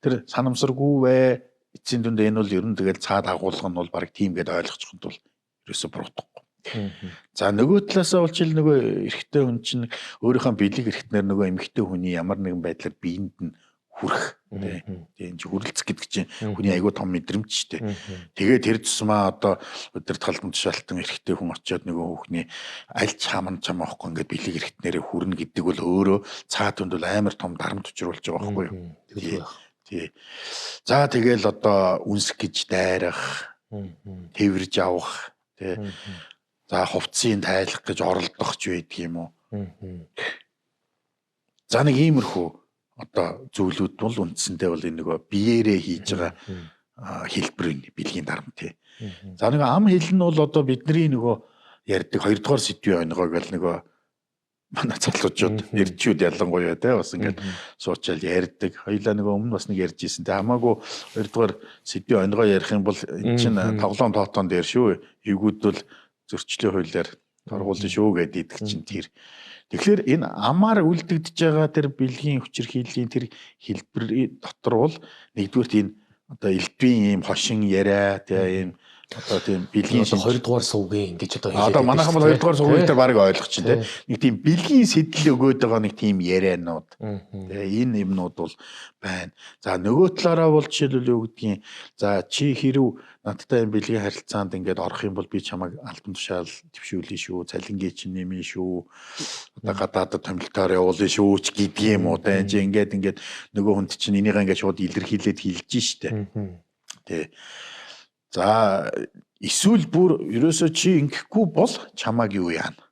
тэр санамсаргүй бай. Эцсийн дүндээ энэ бол ер нь тэгэл цаад агуулга нь бол баг тийм гэдээ ойлгочиход бол ерөөсөө буруудахгүй. За нөгөө талаасаа болчил нөгөө эрэгтэй хүн чинь өөрийнхөө бэлэг эрхтнэр нөгөө эмэгтэй хүний ямар нэгэн байдлаар биеинд нь хүрэх тийм чи хүрэлцэх гэдэг чинь хүний айгүй том мэдрэмж шүү дээ. Тэгээ тэр тусмаа одоо өдөр талбан тушаалтан эрэгтэй хүн очиод нөгөө хүүхний аль ч хаман чам авахгүй ингээд бэлэг эрхтнэрээ хүрнэ гэдэг бол өөрөө цаад хүнд бол амар том дарамт учруулж байгаа байхгүй юу. Тий. За тэгэл одоо үнсэх гэж дайрах, тэрвэрж авах тий. За хувцсыг тайлах гэж оролдох ч байдаг юм уу. За нэг иймэрхүү одоо зүйлүүд бол үндсэндээ бол энэ нөгөө биеэрээ хийж байгаа хэлбэрийн бэлгийн дарамт тий. За нэг ам хэл нь бол одоо бидний нөгөө ярьдаг 2 дугаар сэдвийн онгоо гэл нөгөө манай залуучууд эрчүүд ялангуяа тий бас ингээд суучаал ярьдаг. Хоёлаа нөгөө өмнө бас нэг ярьж ирсэн. Тэ хамаагүй 2 дугаар сэдвийн онгоо ярих юм бол энэ чинь тоглоом тоотон дээр шүү. Эвгүүд бол зөрчлийн хуулиар торгуулсан шүү гэдэг идэх чинь тэр. Тэгэхээр энэ амаар үлдэгдэж байгаа тэр бэлгийн хүчирхийллийн тэр хэлбэр дотор бол нэгдүгürt энэ одоо элдвийн ийм хошин яриа тийм ийм Одоо тийм бэлгийн 2 дугаар сувгийн ингэж одоо манайхан бол 2 дугаар сувгийн дээр баг ойлгох чинь тийм нэг тийм бэлгийн сэтэл өгөөд байгаа нэг тийм ярианууд энэ юмнууд бол байна. За нөгөө талаараа бол жишээлбэл юу гэдгийг за чи хэрв надтай энэ бэлгийн харилцаанд ингээд орох юм бол би чамайг албан тушаал твшүүлнэ шүү, цалингийн чинь нэмэн шүү, одоо гадаадд томилтоор явуулна шүү ч гэдгийг юм уу тийм чи ингээд нөгөө хүнд чинь энийг ингээд шууд илэрхийлээд хэлж штэ. Тэ. За эсвэл бүр ерөөсөө чи ингэхгүй бол чамааг юу яана?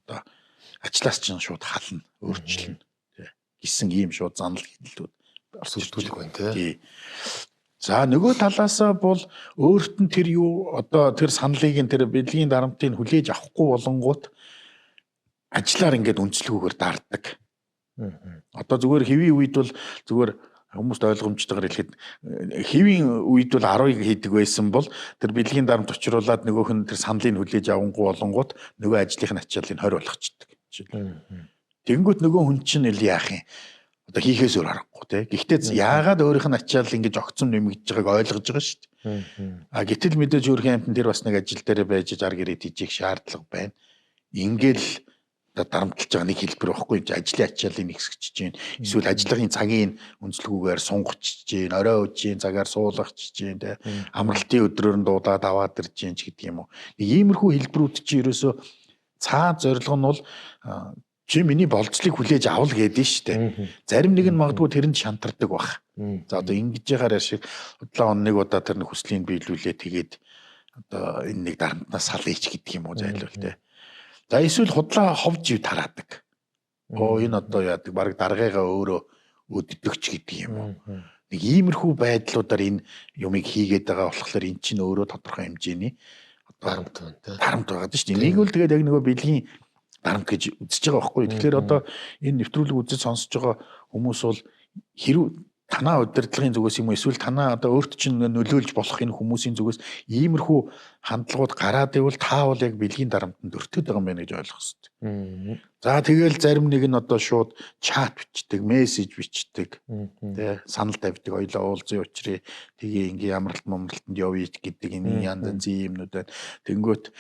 Одоо ажлаас чинь шууд хална, өөрчлөнө. Тэ. Гисэн ийм шууд занал хэлэлтүүд орсуулдаг байна тий. За нөгөө талаасаа бол өөрт нь тэр юу одоо тэр саналыг нь тэр бэлгийн дарамтыг хүлээж авахгүй болонгууд ажлаар ингээд үнэлгүүгээр дарддаг. Одоо зүгээр хэвийн үед бол зүгээр хүмүүст ойлгомжтойгоор хэлэхэд хэвийн үед бол 10-ыг хийдэг байсан бол тэр бэлгийн дарамт учруулад нөгөөх нь тэр саналыг хүлээж авахгүй болонгууд нөгөө ажлынх нь ачааллыг 20 болгочдөг. Тэгэнгүүт нөгөө хүн чинь ил яах юм? Одоо хийхээс өөр аргагүй те. Гэхдээ яагаад өөрийнх нь ачаал ингэж огцом нэмэгдэж байгааг ойлгож байгаа шүү дээ. А гэтэл мэдээж өөрхийн амтан тэр бас нэг ажил дээр байж ар гэрээ тийжих шаардлага байна. Ингээл дарамтлж байгаа нэг хэлбэр واخгүй ажлын ачааллыг нэгсгэж чинь эсвэл ажлын цагийн үнэлгүүгээр сунгачж чинь орой үжийн цагаар суулгачж чинь те амралтын өдрөөр нь дуудаад аваад ирж чинь ч гэдэг юм уу. Нэг иймэрхүү хэлбэрүүд чинь ерөөсөө цаад зорилго нь бол чи миний болцлыг хүлээж авал гэдэг нь шүү дээ. Зарим нэг нь магадгүй тэрэнд шантардаг бах. За одоо ингэж ягаар шиг удлаа он нэг удаа тэр хүслийг биелүүлээ тэгээд одоо энэ нэг дарамтнаас салъяч гэдэг юм уу зайлвал те. За эсвэл худлаа ховж ив тараадаг. Энэ одоо яадаг баг даргаагаа өөрөө өддөгч гэдэг юм уу. Нэг иймэрхүү байдлуудаар энэ юмыг хийгээд байгаа болохоор эн чинь өөрөө тодорхой хэмжээний дарамт байгаа шүү дээ. Нэг үл тэгээд яг нөгөө бэлгийн дарамт гэж үзэж байгаа байхгүй. Тэгэхээр одоо энэ нэвтрүүлэг үзэж сонсож байгаа хүмүүс бол хэрв танаа удирдлагын зүгээс юм уу эсвэл танаа одоо өөрт чинь нөлөөлж болох энэ хүмүүсийн зүгээс иймэрхүү хандлагууд гараад ивэл та бол яг бэлгийн дарамтанд өртөд байгаа юм байна гэж ойлгох хэрэгтэй. За тэгэл зарим нэг нь одоо шууд чат бичдэг, мессеж бичдэг, тэ санал тавьдаг, ойлоо уулзъя учрыг тгий ингээ амралтанд явъя гэдэг энэ янз янзын юмнууд байна. Тэнгүүт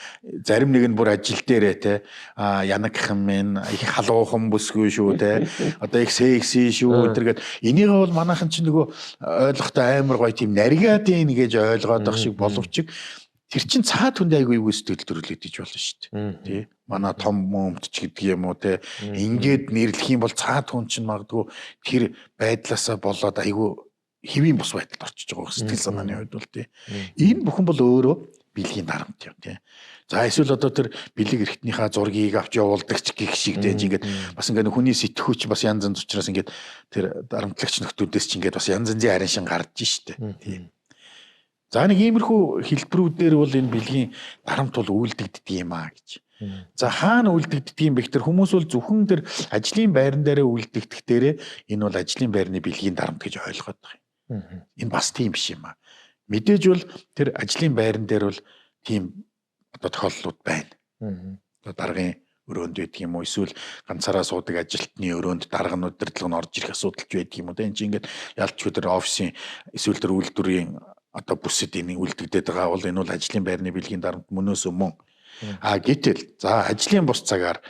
зарим нэг нь бүр ажил дээрээ тэ янагхан мэн их халуухан бүсгүй шүү тэ одоо их секси шүү тэргээд энийг бол манайхан ч нөгөө ойлгохтой амар гоё тийм наригад ийн гэж ойлгоод байх шиг боловч тэр чин цаад хүнд айгүй юу сэтгэл төрүүлээд иж болно шүү дээ. Тий. Манай том мөмт ч гэдэг юм уу те. Ингээд нэрлэх юм бол цаад хүн чинь магадгүй тэр байдлаасаа болоод айгүй хэвийн бус байдалд орчиж байгаа сэтгэл санааны хувьд бол тий. Энэ бүхэн бол өөрөө бэлгийн дарамт юм тий. За эсвэл одоо тэр бэлэг эрхтнийхээ зургийг авч явуулдаг ч гэх шиг дээ. Ингээд бас ингээд хүний сэтгүүч бас янз янз учраас ингээд тэр дарамтлагч нөхдүүдээс ч ингээд бас янз янзын харин шин гарч штэ. Тий. За нэг иймэрхүү хэлбэрүүдээр бол энэ бэлгийн дарамт бол үйлдэгддэг юм аа гэж. За хаана үйлдэгддэг юм бэ гэхээр хүмүүс бол зөвхөн тэр ажлын байран дээрээ үйлдэгдэх дээрээ энэ бол ажлын байрны бэлгийн дарамт гэж ойлгоод байгаа юм. Энэ бас тийм биш юм аа. Мэдээж бол тэр ажлын байран дээр бол тийм одоо тохиолдлууд байна. Одоо даргын өрөөнд байдаг юм уу эсвэл ганцаараа суудаг ажилтны өрөөнд дарга нь удирдлага нь орж ирэх асуудалч байдаг юм уу. Энд чинь ингээд ялч өдөр офисын эсвэл тэр үйлдвэрийн одоо бүсэд энэ үлдэгдээд байгаа бол энэ бол ажлын байрны бэлгийн дарамт мөнөөс өмнө. Гэтэл за ажлын бус цагаар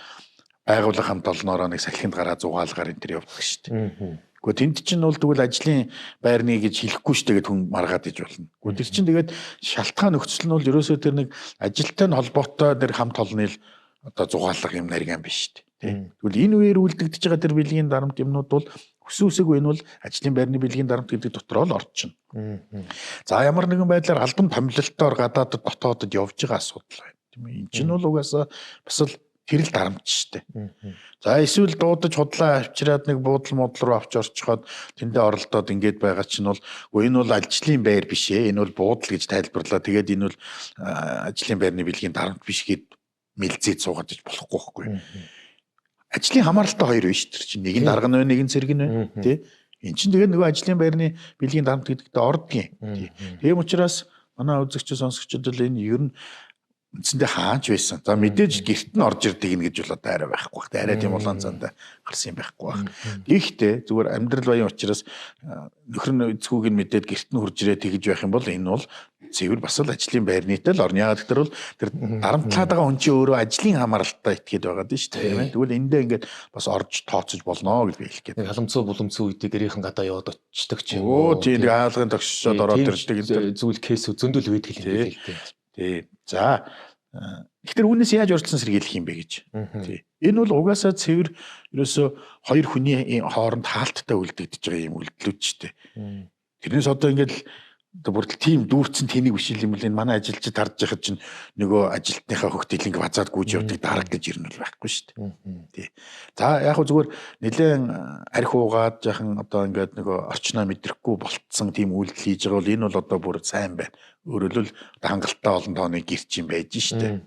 байгууллага хамт олноороо нэг салхинд гараа зугаалгаар энэ төр явдаг шүү дээ. Гэхдээ тэнд чинь бол тэгвэл ажлын байрны гэж хэлэхгүй шүү дээ гэд хүн маргаад иж болно. Гэхдээ тэр чинь тэгээд шалтгаан нөхцөл нь бол ерөөсөө тэр нэг ажилтай нь холбоотой тэр хамт олныг одоо зугаалга юм нарийн биш шүү дээ. Тэгвэл энэ үеэр үлдэгдэж байгаа тэр бэлгийн дарамт юмнууд бол хүсүүсэгүй энэ бол ажлын байрны бэлгийн дарамт гэдэг дотроо л орчин. За ямар нэгэн байдлаар албан томилолтоор гадаадд дотоодод явж байгаа асуудал байна. Тийм ээ. Энд чинь бол угаасаа бас л тэрэл дарамт штэ. За эсвэл дуудаж худлаа авчираад нэг буудлын модлол руу авч орчиход тэндээ оролдоод ингээд байгаа чинь бол энэ бол ажлын байр биш ээ. Энэ бол буудал гэж тайлбарлаа. Тэгээд энэ бол ажлын байрны бэлгийн дарамт биш гэд мэлзээд суугаад иж болохгүй байхгүй. Ажлын хамааралтай хоёр биш тэр чинь нэг нь дарга нь нэг нь цэрэг нь тий. Энд чинь тэгээд нөгөө ажлын байрны бэлгийн дарамт гэдэгтээ ордгийн. Тийм учраас манай үзэгч сонсогчдод энэ ер нь үндсэндээ хаач байсан. За мэдээж гэрт нь орж ирдэг юм гэж бол одоо арай байхгүй баг. Арай тийм улаан цаанд гарсан юм байхгүй баг. Гэхдээ зүгээр амьдрал баян учраас нөхөр нь эцгүүг нь мэдээд гэрт нь хурж ирээ тэгж байх юм бол энэ бол цэвэр бас л ажлын байрнытай л орно. Яагаад гэвэл тэр дарамтлаад байгаа хүн чинь өөрөө ажлын хамааралтай итгээд байгаа дээ шүү дээ. Тэгвэл эндээ ингээд бас орж тооцож болно гэж би хэлэх гээд. Халамцуу булымцуу үедээ гэрийнхэн гадаа яваад очдог ч юм уу. Тийм хаалгын тогшоод ороод ирдэг зүйл кейс зөндөл байдаг юм байна. Тий. За тэгэхээр үүнээс яаж урьдчилан сэргийлэх юм бэ гэж. Тий. Энэ бол угаасаа цэвэр ерөөсө хоёр хүний хооронд хаалттай үлдэгдэж байгаа юм үйлдэлүүд ч дээ. Тэрнээс одоо ингээд бүрдэл тийм дүүрцэн тэнийг биш юм бол энэ манай ажилчид харж байхад чинь нөгөө ажилтныхаа хөгтөл ингээ базаад гүйж явдаг дарга гэж ирнэ бол байхгүй шүү дээ. Тий. За яг хөө зүгээр нэлээд арх уугаад яхан одоо ингээд нөгөө орчноо мэдрэхгүй болцсон тийм үйлдэл хийж байгаа бол энэ бол одоо бүр сайн байна. Өөрөлдөл хангалттай олон тооны гэрч юм байж штэ.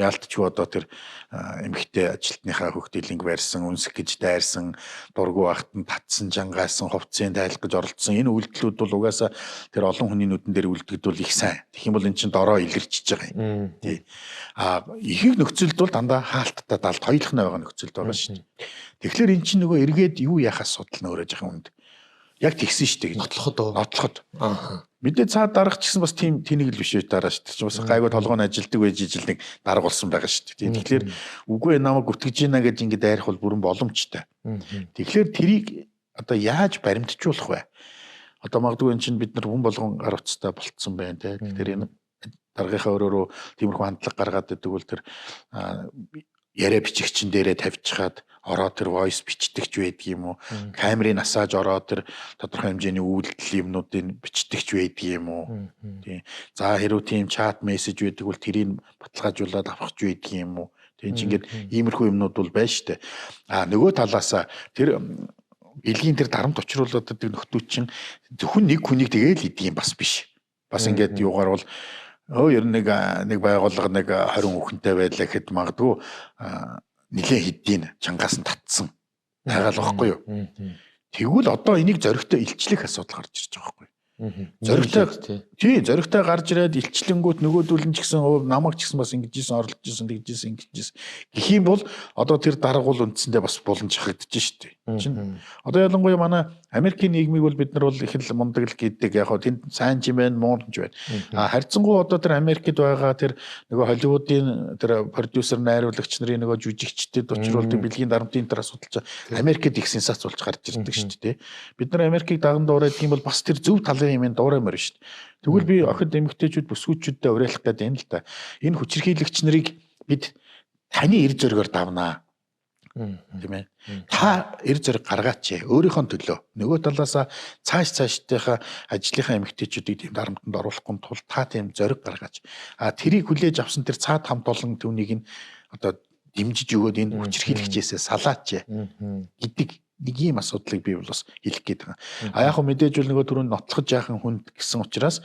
Яалтчгүй одоо тэр эмэгтэй ажилтныхаа хөгтөлийг барьсан, үнсэх гэж дайрсан, дургу багт нь татсан, жангаасан, хувцсын тайлах гэж оролцсон. Энэ үйлдэлүүд бол угаасаа тэр олон хүний нүдэн дээр үлдэгдвэл их сайн. Тэгэх юм бол эн чинь дороо илэрчиж байгаа юм. Тий. Ихэнх нөхцөлд бол дандаа хаалттай далд хоёулах нь байгаа нөхцөлд байгаа шүү дээ. Тэгэхээр эн чинь нөгөө эргээд юу яхах асуудал нөөрэж байгаа хүнд. Яг тэгсэн шүү дээ. Нотлоход. Мэдээ цаад дарах ч гэсэн бас тийм тэнийг л биш үү дараа шүү дээ. Бас гайгүй толгойн ажилдаг байж ижил нэг дарга болсон байгаа шүү дээ. Тэгэхээр үгүй намайг гүтгэж гинэ гэж ингэ дайрах бол бүрэн боломжтой. Тэгэхээр тэрийг одоо яаж баримтжуулах вэ? Одоо магадгүй эн чинь бид нар хүн болгон гар утастай болцсон байна те. Тэгэхээр энэ даргынхаа өрөөрөө тиймэрхүү хандлага гаргаад идэг бол тэр яриа бичигчин дээрээ тавьчихад ороод тэр voice бичдэгч байдаг юм уу? Камерын насааж ороод тэр тодорхой хэмжээний үйлдэл юмнуудыг бичдэгч байдаг юм уу? Тийм. За хэрвээ тийм чат мессеж байдаг бол тэрийг баталгаажуулаад авахч байдаг юм уу? Тийм ч ингээд иймэрхүү юмнууд бол байна штэ. Нөгөө талаасаа тэр бэлгийн тэр дарамт учруулдаг нөхдүүд чинь зөвхөн нэг хүнийг тэгээл идэг юм бас биш. Бас ингээд юугаар бол ер нь нэг байгууллага нэг 20 хүүхэнтэй байлаа гэхэд магадгүй нэлээд хэдийн чангаас нь татсан байгаа л байхгүй юу. Тэгвэл одоо энийг зоригтой илчлэх асуудал гарч ирж байгаа байхгүй юу. Зоригтой гарч ирээд илчлэнгүүт нөгөөдүүл нь ч гэсэн намайг ч гэсэн бас ингэж ийсэн орлож ийсэн тэгж ийсэн ингэж ийсэн гэх юм бол одоо тэр дарга бол үндсэндээ бас боломж харагдаж штэ. Чин одоо ялангуяа манай Америкийн нийгмийг бол бид нар бол их л мундаг л гэдэг яг хоо тэнд сайн ч юм байна муу ч байна. Харьцангуй одоо тэр Америкт байгаа тэр нөгөө Холливуудын тэр продюсер найруулагч нарын нөгөө жүжигчдэд учруулдаг бэлгийн дарамтын тэр асуудал чинь Америкт их сенсац болж гарч ирдэг штэ. Бид нар Америкийг даган дуурайд гэх юм бол бас тэр зөв талын юм дуураймаар штэ. Тэгвэл би охид эмэгтэйчүүд бүсгүүчүүдэд уриалах гэдэг энэ л та. Энэ хүчирхийлэгч нарыг бид таны эр зөргөөр давнаа. Тийм ээ. Та эр зөрг гаргаач. Өөрийнхөө төлөө. Нөгөө талаасаа цаашдынхаа ажлынхаа эмэгтэйчүүдийг тийм дарамтанд оруулахгүй тул та тийм зөрг гаргаач. Тэрийг хүлээж авсан тэр цаад хамт олон түүнийг нь одоо дэмжиж өгөөд энэ хүчирхийлэгчээсээ салаач гэдэг нэг ийм асуудлыг би бол бас хэлэх гээд байгаа. Яг хөө мэдээж бол нөгөө түрүүнд нотлохож яахан хүнд гэсэн учраас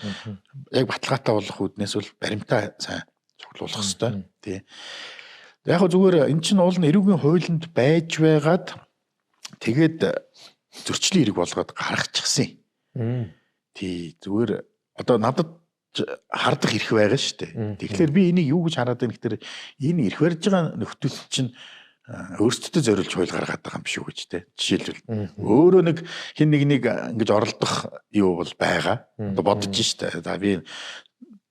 яг баталгаатай болох үднээс бол баримтаа сайн цуглуулах хэрэгтэй. Тий. Яг хөө зүгээр эн чинь уул нь эрүүгийн хуулинд байж байгаад тэгээд зөрчлийн хэрэг болгоод гаргачихсан. Тий. Зүгээр одоо надад хардах эрх байгаа шүү дээ. Тэгэхээр би энийг юу гэж хараад байна гэхээр энэ эрх барьж байгаа нөхдөл чинь өөрсдөө зориулж хууль гаргаад байгаа юм биш үү гэж те. Жишээлбэл өөрөө нэг хин нэг ингэж оролдох юу бол байгаа. Одоо бодож штэ. За би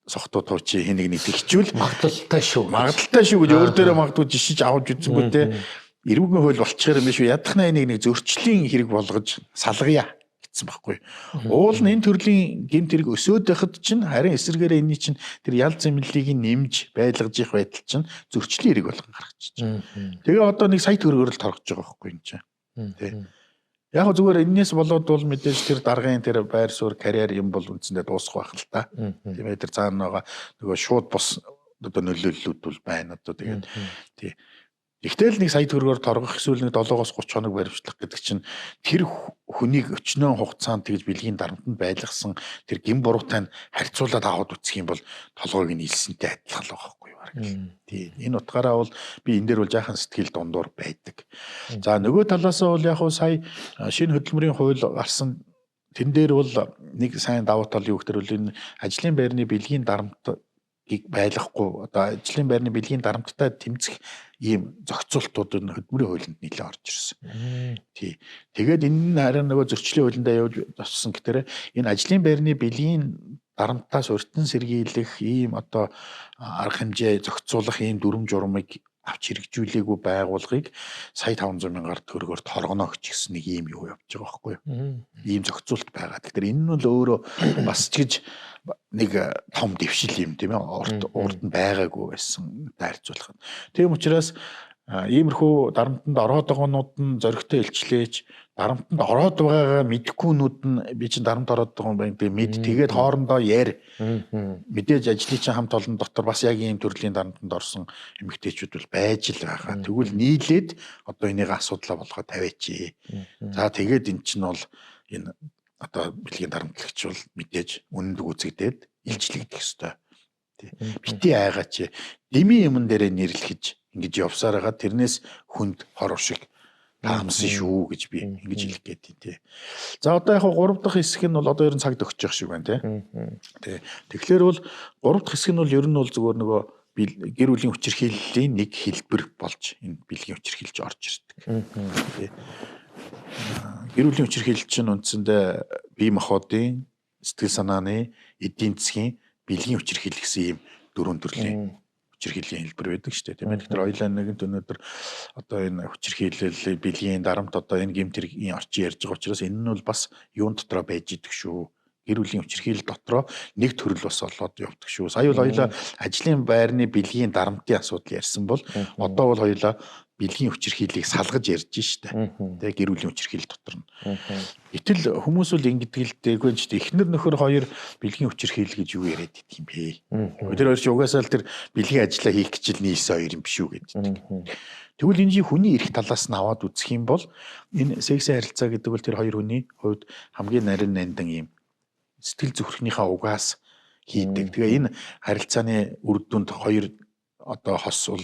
сохтуу туучи хин нэг тэгчүүл магадaltaй шүү. Магадaltaй шүү гэж өөр дээрээ магадгүй жишиж авч үзэнгүү те. Эрүүгийн хууль болчихоор юм биш үү? Ядахнаа нэг зөрчлийн хэрэг болгож салгая гэсэн байхгүй. Уул нь энэ төрлийн гэмт хэрэг өсөөд байхад чинь харин эсэргээрээ энэний чинь тэр ял зэмлэлийг нэмж байлгаж их байтал чинь зөрчлийн хэрэг болгон гаргачих чинь. Тэгээ одоо нэг сая төгрөгөөр л торгож байгаа байхгүй юм чинь. Тэ. Яг гоо зүгээр энэс болоод бол мэдээж тэр даргын тэр байр суурь карьер юм бол үндсэндээ дуусах байх л та. Тийм ээ тэр цаана байгаа нөгөө шууд бос одоо нөлөөллүүд бол байна одоо тэгээд тий. Ихтэл нэг сая төгрөгөөр торгох эсвэл нэг 7-оос 30 хоног баримтлах гэдэг чинь тэр хүнийг өчнөө хугацаанд тэгж бэлгийн дарамтанд байлгасан тэр гин буруутай нь харьцуулаад аваад үсэх юм бол толгойг нь илсэнтэй адилхан л байгаа байхгүй юу. Тий. Энэ утгаараа бол би энэ дээр бол жаахан сэтгэл дундуур байдаг. За нөгөө талаасаа бол яг хуу сая шинэ хөдөлмөрийн хууль гарсан тэн дээр бол нэг сайн давуу тал юу гэхээр энэ ажлын байрны бэлгийн дарамт байлгахгүй одоо ажлын байрны бэлгийн дарамттай тэмцэх ийм зохицуултууд нь хөдөлмөрийн хуулинд нэлээд орж ирсэн. Тий. Тэгээд энэ нь харин нөгөө зөрчлийн хуулиндаа явж туссан гэхээр энэ ажлын байрны бэлгийн дарамтаас урьдчилан сэргийлэх ийм одоо арга хэмжээ зохицуулах ийм дүрм журмыг авч хэрэгжүүлээгүй байгууллагыг сая 500 мянгаар төгрөгөөр торгоно гэж нэг ийм юу явж байгаа байхгүй юу? Ийм зохицуулт байгаа. Тэгэхээр энэ нь л өөрөө бас ч гэж нэг том дэвшил юм тийм ээ. Урд нь байгаагүй байсан дайрцуулах. Тийм учраас иймэрхүү дарамтанд ороод байгаанууд нь зоригтой илчлээж дарамтанд ороод байгаагаа мэдэхгүйнүүд нь би чинь дарамт ороод байгаа юм байна гэдэг мэд тэгээд хоорондоо яар мэдээж ажлын чинь хамт олон дотор бас яг ийм төрлийн дарамтанд орсон эмэгтэйчүүд бол байж л байгаа. Тэгвэл нийлээд одоо энийг асуудлаа болгоод тавиачи. За тэгээд эн чинь бол энэ одоо бэлгийн дарамтлагч бол мэдээж үнэнд үзэгдээд илчлэгдэх ёстой. Бити айгаач дими юмн дээрээ нэрлэхэж ингэж явсаар байгаа тэрнээс хүнд хор шиг таамсан шүү гэж би ингэж хэлэх гээд тий. За одоо яг 3 дахь хэсэг нь бол одоо ер нь цагт өгч явах шиг байна тий. Тэгэхээр бол 3 дахь хэсэг нь бол ер нь бол зүгээр нөгөө гэр бүлийн хүчирхийллийн нэг хэлбэр болж энэ бэлгийн хүчирхийлж орж ирдэг. Тий. Гэр бүлийн хүчирхийлэл чинь үндсэндээ бие махбодын сэтгэл санааны эдийн засгийн бэлгийн хүчирхийлэл гэсэн ийм 4 төрлийн хүчирхийллийн хэлбэр байдаг шүү дээ тийм ээ. Тэгэхээр хоёулаа нэгэнт өнөөдөр одоо энэ хүчирхийлэл бэлгийн дарамт одоо энэ гэмтэргийн орчин ярьж байгаа учраас энэ нь бол бас юун дотроо байж идэг шүү. Гэр бүлийн хүчирхийлэл дотроо нэг төрөл бас олоод явдаг шүү. Сая бол хоёулаа ажлын байрны бэлгийн дарамтын асуудал ярьсан бол одоо бол хоёулаа бэлгийн хүчирхийллийг салгаж ярьж штэ. Тэгээ гэр бүлийн хүчирхийлэл дотор нь. Гэтэл хүмүүс бол ингэдэг л дээгүй ч эхнэр нөхөр хоёр бэлгийн хүчирхийлэл гэж юу яриад идэг юм бэ? Тэр хоёр ч угаасаа л тэр бэлгийн ажиллаа хийх гэж л нийсэн хоёр юм биш үү гэдэг. Тэгвэл энэ хүний эрх талаас нь аваад үзэх юм бол энэ сексийн харилцаа гэдэг бол тэр хоёр хүний хувьд хамгийн нарийн нандин юм сэтгэл зүрхнийхээ угаас хийдэг. Тэгээ энэ харилцааны үр дүнд хоёр одоо хос бол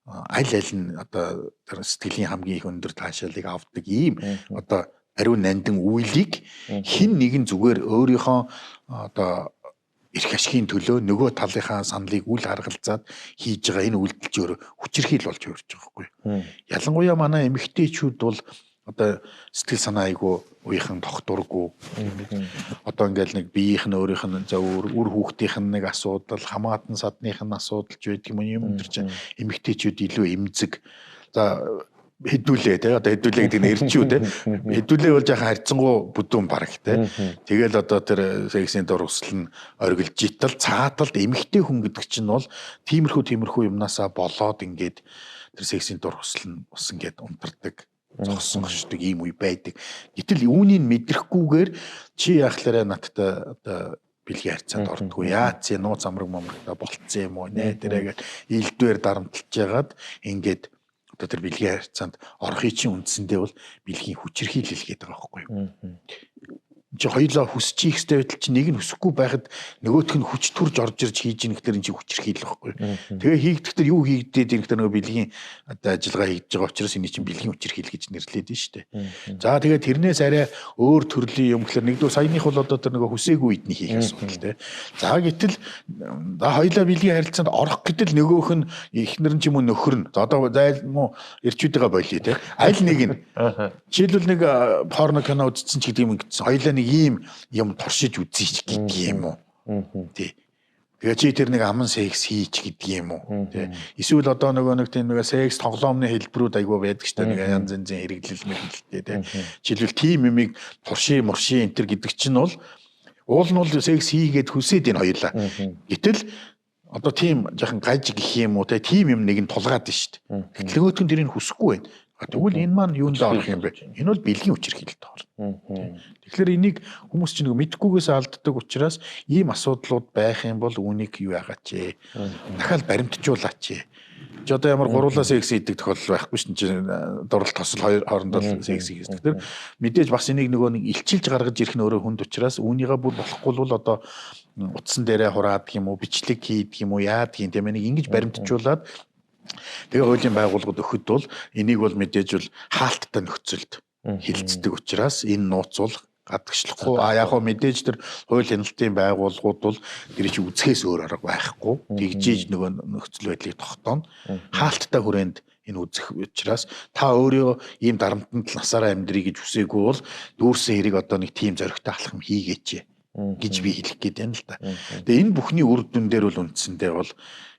аль нь одоо тэр сэтгэлийн хамгийн их өндөр таашаалыг авдаг ийм одоо ариун нандин үйлийг хин нэгэн зүгээр өөрийнхөө одоо эрх ашигын төлөө нөгөө талынхаа саналыг үл харгалзаад хийж байгаа энэ үйлдэл ч өөр хүчирхийл болж хувирч байгаа байхгүй. Ялангуяа манай эмэгтэйчүүд бол одоо сэтгэл санаа айгу уяхан тогтургүй. Одоо ингээл нэг биеийнх нь өөрийнх нь үр хүүхдийнх нь нэг асуудал, хамаатан садных нь асуудал ч байдаг юм өндөр чинь эмэгтэйчүүд илүү эмзэг. За хэдүүлээ те одоо хэдүүлээ гэдэг нь эрчүү те. Хэдүүлээ бол яхаа харьцангуй бүдүүн бараг те. Тэгэл одоо тэр сексийн дурсал нь оргилж итал цааталд эмэгтэй хүн гэдэг чинь бол тиймэрхүү юмнасаа болоод ингээд тэр сексийн дурсал нь ус ингээд унтардаг. Зогсон гшдэг ийм үе байдаг. Гэтэл үүнийг мэдрэхгүйгээр чи яахлаараа надтай одоо бэлгийн харьцаанд ордгоо. Яац нууц амраг момрагта болцсон юм уу нэ тэрээгээд илдвэр дарамтлж ягаад ингээд одоо тэр бэлгийн харьцаанд орохын чинь үндсэндээ бол бэлгийн хүчирхийлэл гэдэг байгаа байхгүй юу? Чи хоёулаа хүсэж хийх хэвэл чи нэг нь хүсэхгүй байхад нөгөөх нь хүч төрж орж ирж хийж ийн гэхтэр энэ чи хүчирхийлэл байхгүй. Тэгээ хийгдэхтэр юу хийгдээд ийн гэхтэр нөгөө бэлгийн одоо ажиллагаа хийж байгаа учраас энэ чинь бэлгийн хүчирхийлэл гэж нэрлэдэг нь шүү дээ. За тэгээ тэрнээс арай өөр төрлийн юм гэхэлэр нэгдүгээр саяных бол одоо тэр нөгөө хүсээгүй идний хийх асуудал те. За гэтэл хоёулаа бэлгийн харилцаанд орох гэтэл нөгөөх нь эхнэр нь ч юм уу нөхөр нь одоо зайлмуу ирчүүдтэйгээ болиё те. Аль нэг нь жишээлбэл нэг порно кино үзсэн ч гэдэг юм гэсэн хоёулаа нэг ийм юм туршиж үзье гэдэг юм уу. Тий. Тэгээ чи тэр нэг аман секс хийч гэдэг юм уу. Тий. Эсвэл одоо нөгөө нэг тийм нэг секс тоглоомны хэлбэрүүд айгүй байдаг ч та нэг янз янзын хэрэглэл мэдлэлтэй тий. Жишээлбэл тим юмыг мурши энтер гэдэг чинь бол уул нь бол секс хийгээд хүсээд энэ хоёулаа. Гэтэл одоо тийм жоохон гаж гэх юм уу тий. Тим юм нэг нь тулгаад байна шүү дээ. Гэтэл нөгөөдх нь тэрийг хүсэхгүй байна. Тэгвэл энэ маань юунд орох юм бэ? Энэ бол бэлгийн хүчирхийлэлд орно. Тэгэхээр энийг хүмүүс чинь мэдхгүйгээс алддаг учраас ийм асуудлууд байх юм бол үүнийг юу яагаач ээ. Дахиад баримтжуулаач ээ. Чи одоо ямар гуруулаа секс хийдэг тохиолдол байхгүй шин чи дурлал тосол хоорондоо секс хийдэг. Тэр мэдээж бас энийг нөгөө нэг илчилж гаргаж ирэх нь өөрөө хүнд учраас үүнийгээ бүр болохгүй бол одоо утсан дээрээ хураад гэх юм уу бичлэг хийдэг юм уу яадаг юм тийм энийг ингэж баримтжуулаад тэгээ хуулийн байгууллагууд өгөхөд бол энийг бол мэдээж бол хаалттай нөхцөлд хилцдэг учраас энэ нууц бол гадагшлахгүй яг хөө мэдээж тэр хууль хяналтын байгууллагууд бол тэр чи үзэхээс өөр арга байхгүй. Тэгжиж нөгөө нөхцөл байдлыг тогтооно. Хаалттай хүрээнд энэ үзэх учраас та өөрөө ийм дарамтанд насаараа амьдрий гэж үсээгүй бол дүүрсэн хэрэг одоо нэг тийм зоригтой алхам хийгээч гэж би хэлэх гээд байна л да. Тэгээ энэ бүхний үр дүн дээр бол үндсэндээ бол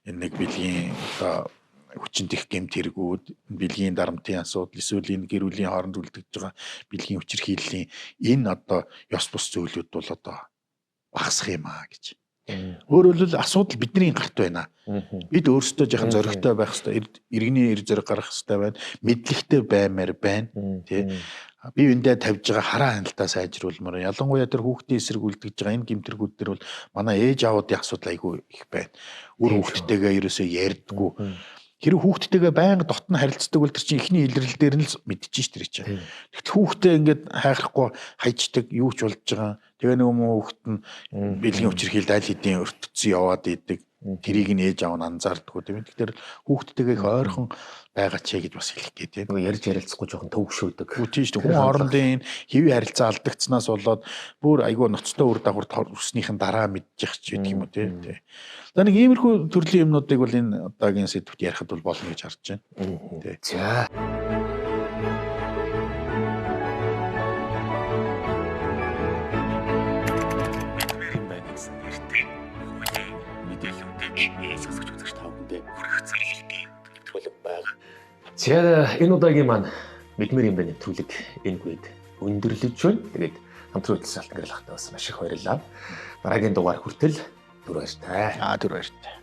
энэ нэг бэлгийн одоо хүчин дэх гэмт хэрэгүүд, бэлгийн дарамтын асуудал, эсвэл энэ гэр бүлийн хооронд үлдэж байгаа бэлгийн хүчирхийллийн энэ одоо ёс бус зүйлүүд бол одоо багасах юм аа гэж. Өөрөөр хэлбэл асуудал бидний гарт байна. Бид өөрсдөө жоохон зоригтой байх хэрэгтэй, иргэний эрг зориг гаргах хэрэгтэй байна, мэдлэгтэй баймаар байна, тий. Бие биендээ тавьж байгаа хараа хяналтаа сайжруулмаар. Ялангуяа тэр хүүхдийн эсрэг үлдэж байгаа энэ гэмтэргүүд төр бол манай ээж аавуудын асуудал айгүй их байна. Үр хүүхдтэйгээ ерөөсөө ярьдаггүй. Хэрэг хүүхдтэйгээ байнга дотн харилцдаг бол тэр чинь эхний илрэл дээр нь л мэдчихэж ш тэр чинь. Тэгтэл хүүхдээ ингээд хайхрахгүй хайчдаг юу ч болж байгаа. Тэгээ нэг юм хүүхд нь бэлгийн хүчирхийлд аль хэдийн өртөцсөн яваад идэг. Тэрийг нь ээж аав нь анзаардаггүй тийм. Тэгэхээр хүүхдтэйгээ их ойрхон байгаа ч гэж бас хэлэх гээд тийм. Нөгөө ярьж ярилцахгүй жоохон төвшөөдөг. Үгүй тийм шүү. Хүн хоорондын хэвийн харилцаа алдагдсанаас болоод бүр айгүй ноцтой үр дагавар төрснийхэн дараа мэдчих ч гэдэг юм уу тийм. За нэг иймэрхүү төрлийн юмнуудыг бол энэ одоогийн сэдвт ярихад бол болно гэж харж байна. Тий. За. За энэ удаагийн маань мэдмэр юм байна нэвтрүүлэг энэ үед өндөрлөж байна. Тэгээд хамтран үзсэн алтан гэрэл ахтай бас маш их баярлалаа. Дараагийн дугаар хүртэл түр баяртай. Түр баяртай.